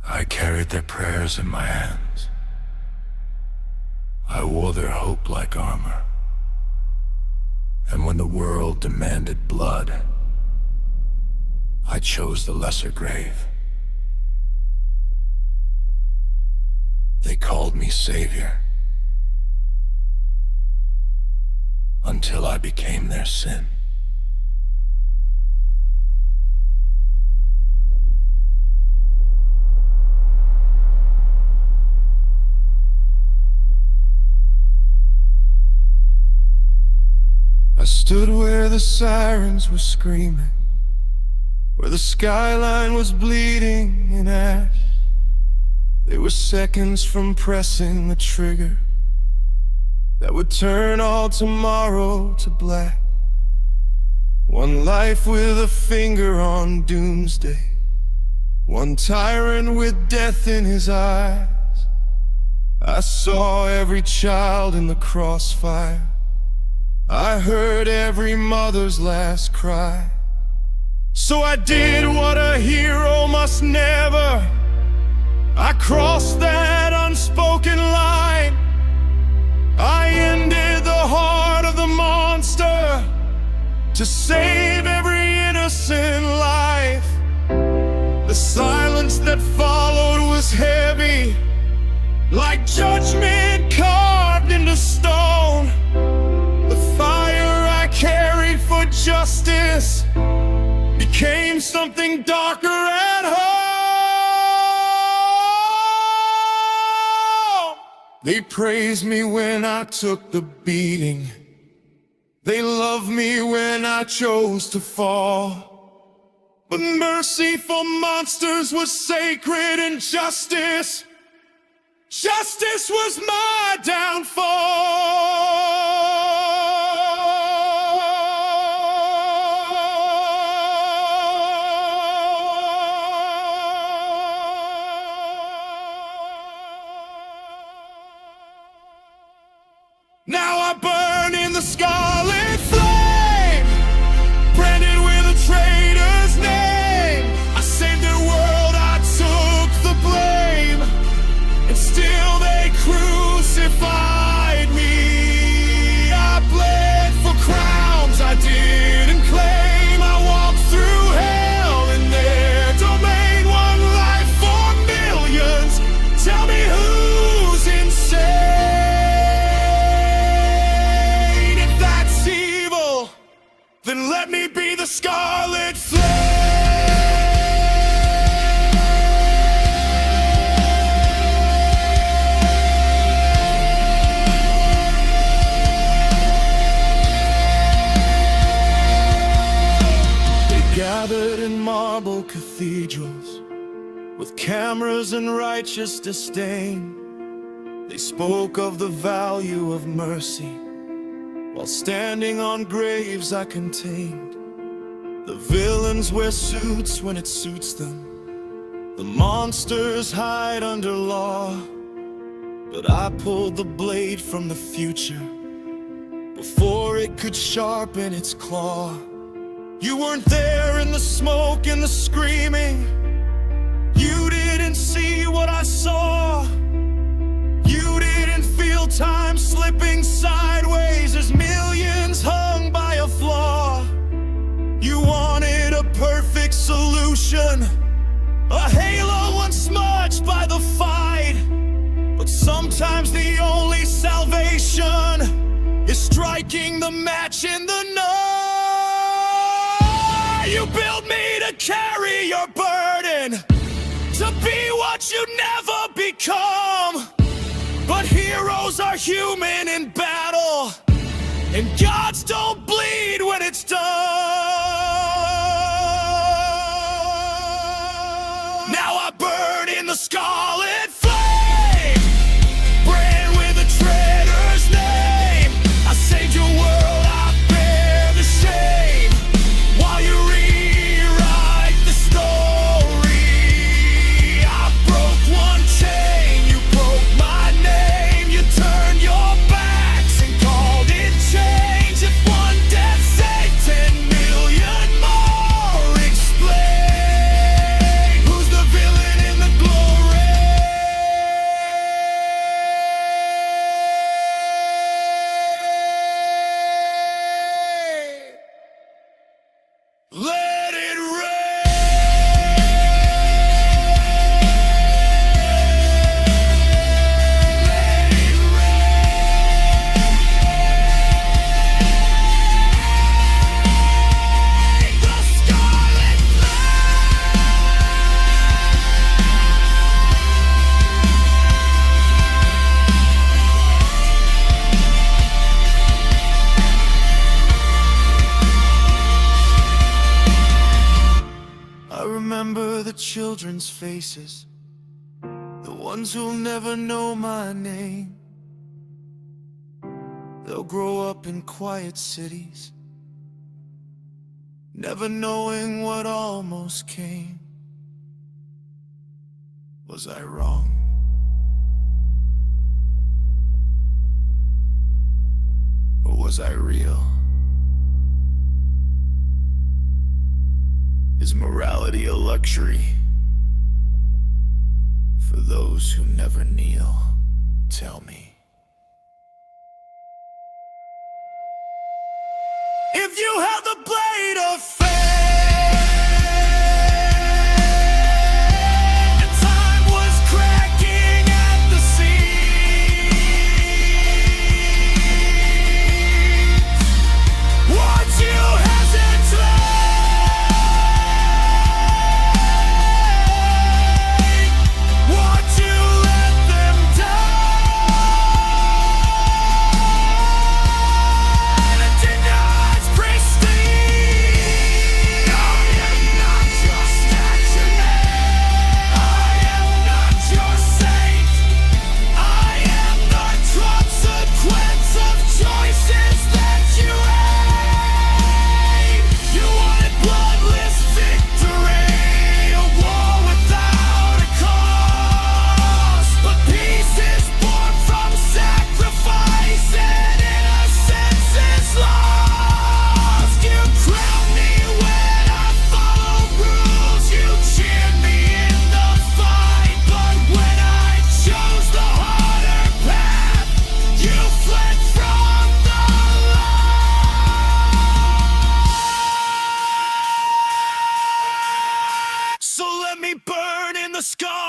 I carried their prayers in my hands. I wore their hope like armor. And when the world demanded blood, I chose the lesser grave. They called me savior, until I became their sin. I stood where the sirens were screaming, where the skyline was bleeding in ash. They were seconds from pressing the trigger that would turn all tomorrow to black. One life with a finger on doomsday, one tyrant with death in his eyes. I saw every child in the crossfire, I heard every mother's last cry. So I did what a hero must never. I crossed that unspoken line. I ended the heart of the monster to save every innocent life. The silence that followed was heavy, like judgment carved into stone. The fire I carried for justice became something darker at home. They praised me when I took the beating. They loved me when I chose to fall. But mercy for monsters was sacred, and justice was my downfall. Now I burn in the scarlet flame, branded with a traitor's name. I saved their world, I took the blame, and still they crucified me. I bled for crowns I didn't claim. I walked through hell in their domain. One life for millions. Tell me who's insane? Then let me be the scarlet flame. They gathered in marble cathedrals with cameras and righteous disdain. They spoke of the value of mercy while standing on graves I contained. The villains wear suits when it suits them. The monsters hide under law. But I pulled the blade from the future before it could sharpen its claw. You weren't there in the smoke and the screaming. You didn't see what I saw. You didn't feel time slipping sideways as millions hung by a flaw. You wanted a perfect solution, a halo unsmudged by the fight. But sometimes the only salvation is striking the match in the night. You built me to carry your burden, to be what you never become. But heroes are human in battle, and gods don't bleed when it's done. Now I burn in the scarlet flame, brand with a traitor's name. I saved your world, I bear the shame, while you rewrite the story. I broke one chain, you broke my name. You turned your backs and called it change. If one death saved 10 million more, explain who's the villain in the glory. children's faces, the ones who'll never know my name. They'll grow up in quiet cities, never knowing what almost came. Was I wrong? Or was I real? Is morality a luxury for those who never kneel? Tell me. If you held the blade of fate and time was cracking at the seams, would you hesitate? Would you let them die? And deny prestige. I am not your statue. I am not your saint. I am the consequence of choices that you made. You wanted bloodless victory, a war without a cause. But peace is born from sacrifice, and innocence is lost. You crowned me when I followed rules. You cheered me in the fight, but when I chose the harder path, you fled from the light. So let me burn in the scar